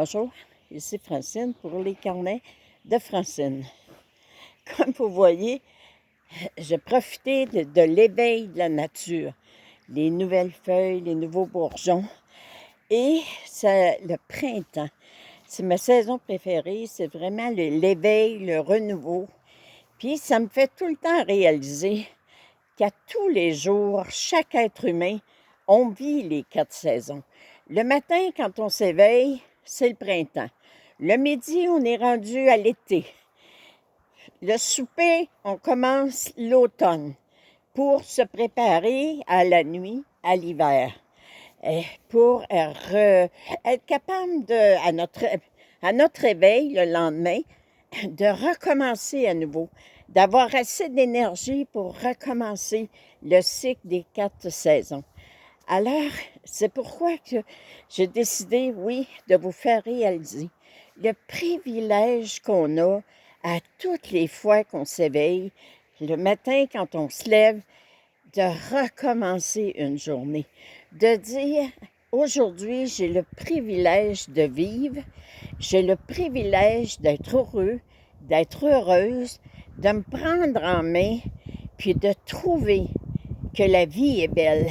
Bonjour, ici Francine pour les carnets de Francine. Comme vous voyez, j'ai profité de l'éveil de la nature, les nouvelles feuilles, les nouveaux bourgeons. Et c'est le printemps. C'est ma saison préférée, c'est vraiment l'éveil, le renouveau. Puis ça me fait tout le temps réaliser qu'à tous les jours, chaque être humain, on vit les 4 saisons. Le matin, quand on s'éveille, c'est le printemps. Le midi, on est rendu à l'été. Le souper, on commence l'automne pour se préparer à la nuit, à l'hiver. Pour être capable à notre réveil le lendemain, de recommencer à nouveau, d'avoir assez d'énergie pour recommencer le cycle des 4 saisons. Alors, c'est pourquoi que j'ai décidé, oui, de vous faire réaliser le privilège qu'on a à toutes les fois qu'on s'éveille, le matin quand on se lève, de recommencer une journée, de dire, aujourd'hui, j'ai le privilège de vivre, j'ai le privilège d'être heureux, d'être heureuse, de me prendre en main, puis de trouver que la vie est belle,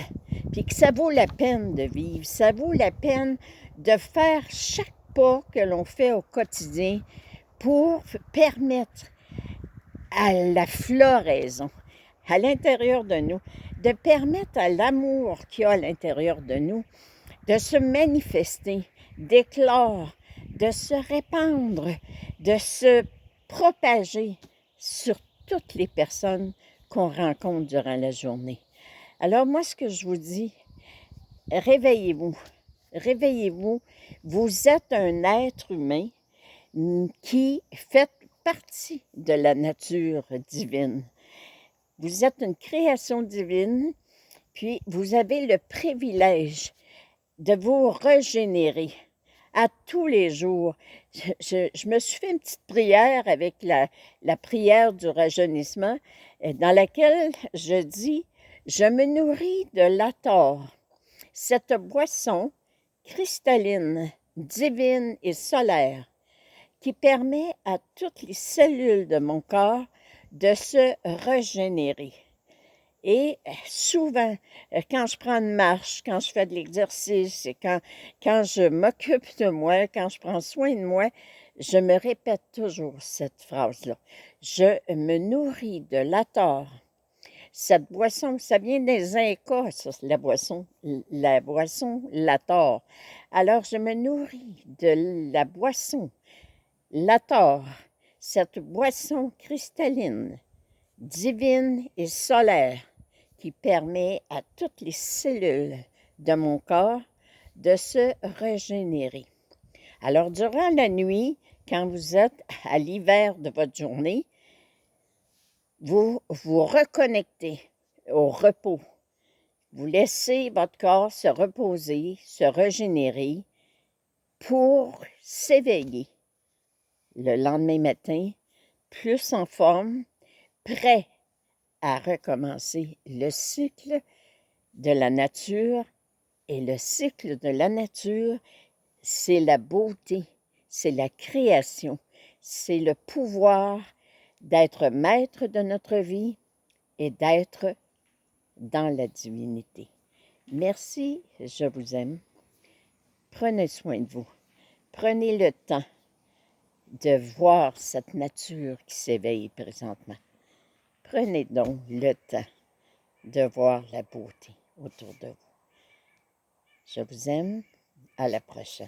puis que ça vaut la peine de vivre, ça vaut la peine de faire chaque pas que l'on fait au quotidien pour permettre à la floraison, à l'intérieur de nous, de permettre à l'amour qu'il y a à l'intérieur de nous de se manifester, d'éclore, de se répandre, de se propager sur toutes les personnes qu'on rencontre durant la journée. Alors moi, ce que je vous dis, réveillez-vous, réveillez-vous. Vous êtes un être humain qui fait partie de la nature divine. Vous êtes une création divine, puis vous avez le privilège de vous régénérer à tous les jours. Je me suis fait une petite prière avec la prière du rajeunissement, dans laquelle je dis, je me nourris de l'Hathor, cette boisson cristalline, divine et solaire, qui permet à toutes les cellules de mon corps de se régénérer. Et souvent, quand je prends une marche, quand je fais de l'exercice, et quand je m'occupe de moi, quand je prends soin de moi, je me répète toujours cette phrase-là. Je me nourris de l'Hathor. Cette boisson, ça vient des Incas, ça, la boisson l'Hathor. Alors, je me nourris de la boisson l'Hathor, cette boisson cristalline, divine et solaire, qui permet à toutes les cellules de mon corps de se régénérer. Alors, durant la nuit, quand vous êtes à l'hiver de votre journée, vous vous reconnectez au repos. Vous laissez votre corps se reposer, se régénérer pour s'éveiller le lendemain matin, plus en forme, prêt à recommencer le cycle de la nature. Et le cycle de la nature, c'est la beauté, c'est la création, c'est le pouvoir d'être maître de notre vie et d'être dans la divinité. Merci, je vous aime. Prenez soin de vous. Prenez le temps de voir cette nature qui s'éveille présentement. Prenez donc le temps de voir la beauté autour de vous. Je vous aime. À la prochaine.